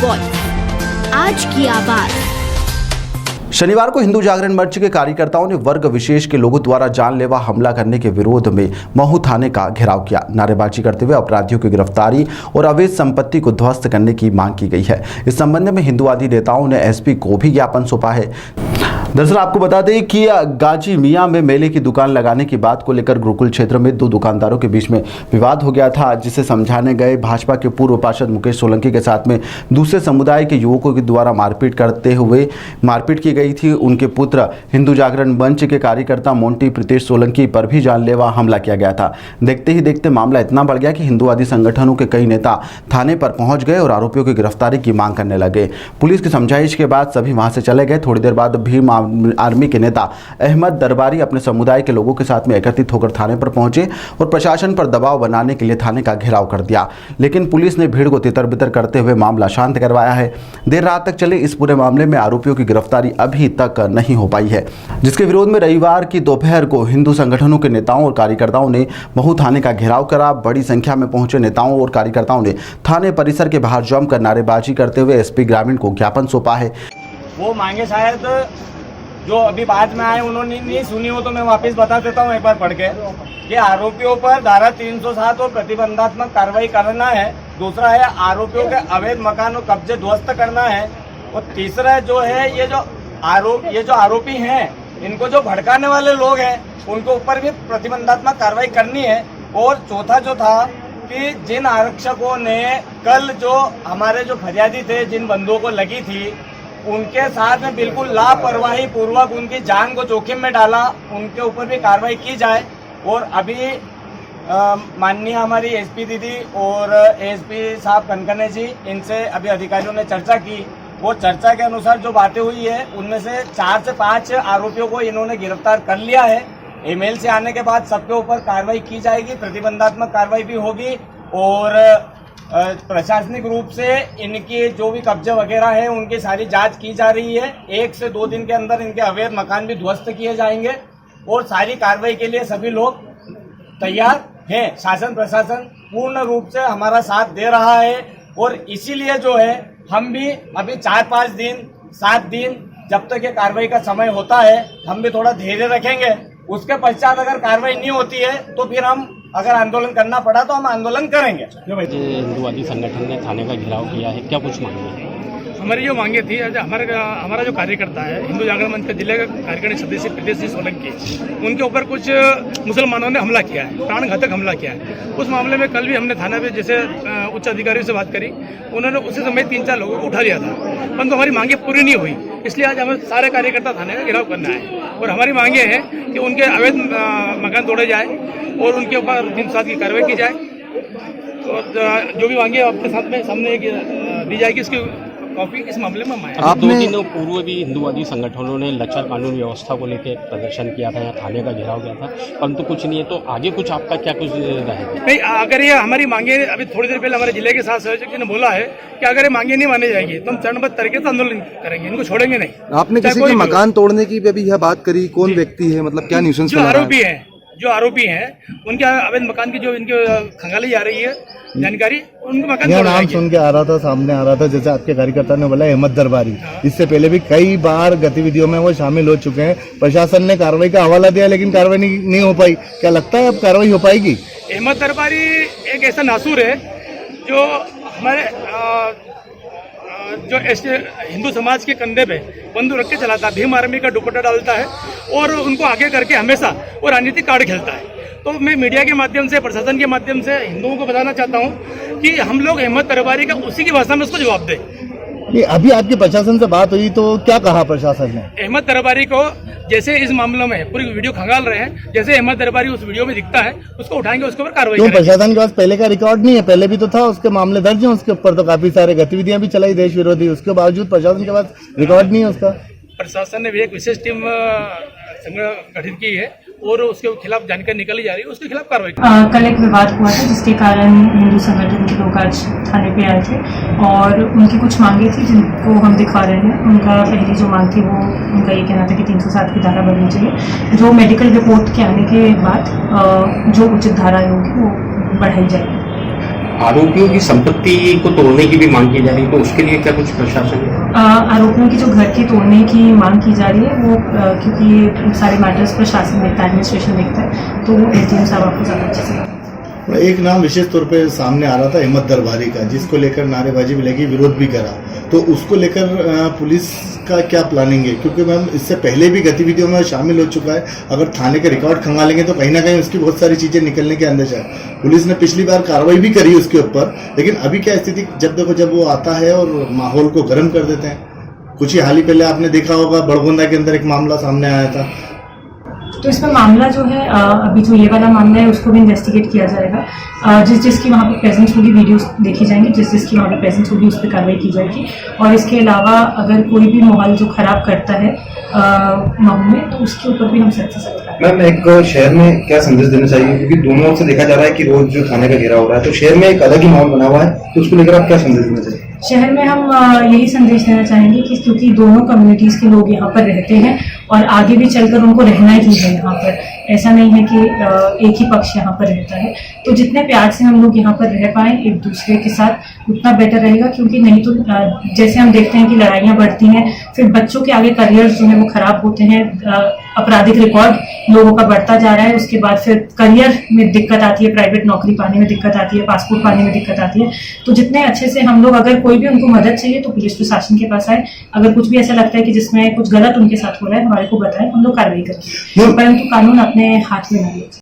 Voice, आज की आवाज। शनिवार को हिंदू जागरण मंच के कार्यकर्ताओं ने वर्ग विशेष के लोगों द्वारा जानलेवा हमला करने के विरोध में महू थाने का घेराव किया। नारेबाजी करते हुए अपराधियों की गिरफ्तारी और अवैध संपत्ति को ध्वस्त करने की मांग की गई है। इस संबंध में हिंदुवादी नेताओं ने एसपी को भी ज्ञापन सौंपा है। दरअसल आपको बता दें कि गाजी मियां में मेले की दुकान लगाने की बात को लेकर गुरुकुल क्षेत्र में दो दुकानदारों के बीच में विवाद हो गया था, जिसे समझाने गए भाजपा के पूर्व पार्षद मुकेश सोलंकी के साथ में दूसरे समुदाय के युवकों के द्वारा मारपीट की गई थी। उनके पुत्र हिंदू जागरण मंच के कार्यकर्ता मोंटी प्रीतेश सोलंकी पर भी जानलेवा हमला किया गया था। देखते ही देखते मामला इतना बढ़ गया कि हिंदुवादी संगठनों के कई नेता थाने पर पहुंच गए और आरोपियों की गिरफ्तारी की मांग करने लगे। पुलिस की समझाइश के बाद सभी वहां से चले गए। थोड़ी देर बाद भीम आर्मी के नेता अहमद दरबारी अपने समुदाय के लोगों के साथ में एकत्रित होकर थाने पर पहुंचे और प्रशासन पर दबाव बनाने के लिए थाने का घेराव कर दिया, लेकिन पुलिस ने भीड़ को तितर-बितर करते हुए मामला शांत करवाया है। देर रात तक चले इस पूरे मामले में आरोपियों की गिरफ्तारी अभी तक नहीं हो पाई है, जिसके विरोध में रविवार की दोपहर को हिंदू संगठनों के नेताओं और कार्यकर्ताओं ने महू थाने का घेराव करा। बड़ी संख्या में पहुंचे नेताओं और कार्यकर्ताओं ने थाने परिसर के बाहर जमकर नारेबाजी करते हुए एसपी ग्रामीण को ज्ञापन सौंपा है। वो मांगे शायद जो अभी बाद में आए उन्होंने नहीं सुनी हो, तो मैं वापस बता देता हूँ एक बार पढ़ के कि आरोपियों पर धारा 307 और प्रतिबंधात्मक कार्रवाई करना है। दूसरा है आरोपियों के अवैध मकान और कब्जे ध्वस्त करना है। और तीसरा जो है ये जो आरोपी हैं, इनको जो भड़काने वाले लोग हैं उनके ऊपर भी प्रतिबंधात्मक कार्रवाई करनी है। और चौथा जो था कि जिन आरक्षकों ने कल जो हमारे जो फरियादी थे, जिन बंदूकों को लगी थी, उनके साथ में बिल्कुल लापरवाही पूर्वक उनकी जान को जोखिम में डाला, उनके ऊपर भी कार्रवाई की जाए। और अभी माननीय हमारी एसपी दीदी और एसपी साहब कनकने जी, इनसे अभी अधिकारियों ने चर्चा की। वो चर्चा के अनुसार जो बातें हुई है उनमें से 4 से 5 आरोपियों को इन्होंने गिरफ्तार कर लिया है। ईमेल से आने के बाद सबके ऊपर कार्रवाई की जाएगी, प्रतिबंधात्मक कार्रवाई भी होगी और प्रशासनिक रूप से इनकी जो भी कब्जे वगैरह है उनकी सारी जांच की जा रही है। 1 से 2 दिन के अंदर इनके अवैध मकान भी ध्वस्त किए जाएंगे और सारी कार्रवाई के लिए सभी लोग तैयार हैं। शासन प्रशासन पूर्ण रूप से हमारा साथ दे रहा है और इसीलिए जो है हम भी अभी 4-5 दिन 7 दिन जब तक ये कार्रवाई का समय होता है हम भी थोड़ा धैर्य रखेंगे। उसके पश्चात अगर कार्रवाई नहीं होती है तो फिर हम अगर आंदोलन करना पड़ा तो हम आंदोलन करेंगे। हिंदुवादी संगठन ने थाने का घेराव किया है, क्या कुछ मांगे हैं? हमारी जो मांगे थी, हमारा जो कार्यकर्ता है हिंदू जागरण मंच के जिले का कार्यकारिणी सदस्य प्रीतेश जी सोलंकी, उनके ऊपर कुछ मुसलमानों ने हमला किया है, प्राणघातक हमला किया है। उस मामले में कल भी हमने थाना पे जैसे उच्च अधिकारियों से बात करी, उन्होंने उसी समय 3-4 लोगों को उठा लिया था, परंतु हमारी मांगे पूरी नहीं हुई। इसलिए आज हमें सारे कार्यकर्ता थाने का घेराव करना है और हमारी मांगे हैं कि उनके अवैध मकान तोड़े जाए और उनके ऊपर 307 की कार्रवाई की जाए और जो भी मांगे आपके साथ में सामने दी जाएगी, इसकी कॉपी इस मामले में आपने 2 दिनों पूर्व भी हिंदुवादी संगठनों ने लचर कानून व्यवस्था को लेकर प्रदर्शन किया था, यहाँ थाने का घेराव किया था, परंतु कुछ नहीं है। तो आगे कुछ आपका क्या कुछ रहेगा? नहीं, अगर ये हमारी मांगे, अभी थोड़ी देर पहले हमारे जिले के साथ संयोजक जी ने बोला है कि अगर ये मांगे नहीं मानी जाएगी तो हम चरणबद्ध तरीके से आंदोलन करेंगे, इनको छोड़ेंगे नहीं। आपने किसी के मकान तोड़ने की भी अभी यह बात करी, कौन व्यक्ति है, मतलब क्या न्यूसेंस? जो आरोपी हैं उनके अवैध मकान की जो इनके खंगाली जा रही है जानकारी, उनके मकान यह नाम सुन के आ रहा था, सामने आ रहा था, जैसे आपके कार्यकर्ता ने बोला अहमद दरबारी। इससे पहले भी कई बार गतिविधियों में वो शामिल हो चुके हैं। प्रशासन ने कार्रवाई का हवाला दिया लेकिन कार्रवाई नहीं हो पाई। क्या लगता है अब कार्रवाई हो पाएगी? अहमद दरबारी एक ऐसा नासूर है जो हमारे जो हिंदू समाज के कंधे पे बंदूक रख के चलाता है, भीम आर्मी का दुपट्टा डालता है और उनको आगे करके हमेशा वो राजनीतिक कार्ड खेलता है। तो मैं मीडिया के माध्यम से, प्रशासन के माध्यम से हिंदुओं को बताना चाहता हूँ कि हम लोग अहमद दरबारी का उसी की भाषा में उसको जवाब दें। ये अभी आपकी प्रशासन से बात हुई तो क्या कहा प्रशासन ने? अहमद दरबारी को जैसे इस मामले में पूरी वीडियो खंगाल रहे हैं, जैसे अहमद दरबारी उस वीडियो में दिखता है उसको उठाएंगे, उसके ऊपर कार्रवाई करेंगे। प्रशासन के पास पहले का रिकॉर्ड नहीं है? पहले भी तो था, उसके मामले दर्ज हैं, उसके ऊपर तो काफी सारे गतिविधियां भी चलाई देश विरोधी, उसके बावजूद प्रशासन के पास रिकॉर्ड नहीं है उसका। प्रशासन ने भी एक विशेष टीम गठित की है और उसके खिलाफ जानकारी निकाली जा रही है, उसके खिलाफ कार्रवाई। कल एक विवाद हुआ था जिसके कारण हिंदू संगठन के लोग आज थाने पे आए थे और उनकी कुछ मांगे थी जिनको हम दिखा रहे हैं। उनका पहली जो मांग थी वो उनका ये कहना था कि 307 की धारा बढ़नी चाहिए, जो मेडिकल रिपोर्ट के आने के बाद जो उचित धारा होगी वो बढ़ाई जाएगी। आरोपियों की संपत्ति को तोड़ने की भी मांग की जा रही है, तो उसके लिए क्या कुछ प्रशासन आरोपियों की जो घर की तोड़ने की मांग की जा रही है वो क्योंकि ये सारे मैटर्स प्रशासन देखता है, एडमिनिस्ट्रेशन देखता है, तो वो एसडीएम साहब आपको ज़्यादा अच्छे से। एक नाम विशेष तौर पे सामने आ रहा था अहमद दरबारी का, जिसको लेकर नारेबाजी भी लगी, विरोध भी करा, तो उसको लेकर पुलिस का क्या प्लानिंग है? क्योंकि मैम इससे पहले भी गतिविधियों में शामिल हो चुका है, अगर थाने के रिकॉर्ड खंगालेंगे तो कहीं ना कहीं उसकी बहुत सारी चीजें निकलने के अंदेशा है। पुलिस ने पिछली बार कार्रवाई भी करी उसके ऊपर, लेकिन अभी क्या स्थिति, जब देखो जब वो आता है और माहौल को गर्म कर देते हैं। कुछ ही हाल ही पहले आपने देखा होगा बड़गोंदा के अंदर एक मामला सामने आया था। तो इसमें मामला जो है अभी जो ये वाला मामला है उसको भी इन्वेस्टिगेट किया जाएगा। जिसकी वहाँ पे प्रेजेंस होगी वीडियोस देखी जाएंगी, जिसकी वहाँ पे प्रेजेंस होगी उस पर कार्रवाई की जाएगी। और इसके अलावा अगर कोई भी माहौल जो खराब करता है माहौल में, तो उसके ऊपर भी हम सख्त से सख्त करेंगे। मैम, एक शहर में क्या संदेश देना चाहिए, क्योंकि दोनों ओर से देखा जा रहा है कि रोज जो थाने का घेराव हो रहा है, तो शहर में एक अलग ही माहौल बना हुआ है, तो उसको लेकर आप क्या संदेश देना चाहिए? शहर में हम यही संदेश देना चाहेंगे कि क्योंकि दोनों कम्युनिटीज के लोग यहाँ पर रहते हैं और आगे भी चलकर उनको रहना ही है यहाँ पर, ऐसा नहीं है कि एक ही पक्ष यहाँ पर रहता है, तो जितने प्यार से हम लोग यहाँ पर रह पाए एक दूसरे के साथ उतना बेटर रहेगा। क्योंकि नहीं तो जैसे हम देखते हैं कि लड़ाइयाँ बढ़ती हैं, फिर बच्चों के आगे करियर जो है वो खराब होते हैं, आपराधिक रिकॉर्ड लोगों का बढ़ता जा रहा है, उसके बाद फिर करियर में दिक्कत आती है, प्राइवेट नौकरी पाने में दिक्कत आती है, पासपोर्ट पाने में दिक्कत आती है। तो जितने अच्छे से हम लोग, अगर कोई भी उनको मदद चाहिए तो पुलिस प्रशासन के पास आए, अगर कुछ भी ऐसा लगता है कि जिसमें कुछ गलत उनके साथ हो रहा है हमारे को बताएं, हम लोग कार्रवाई करेंगे, परंतु कानून अपने हाथ में नहीं।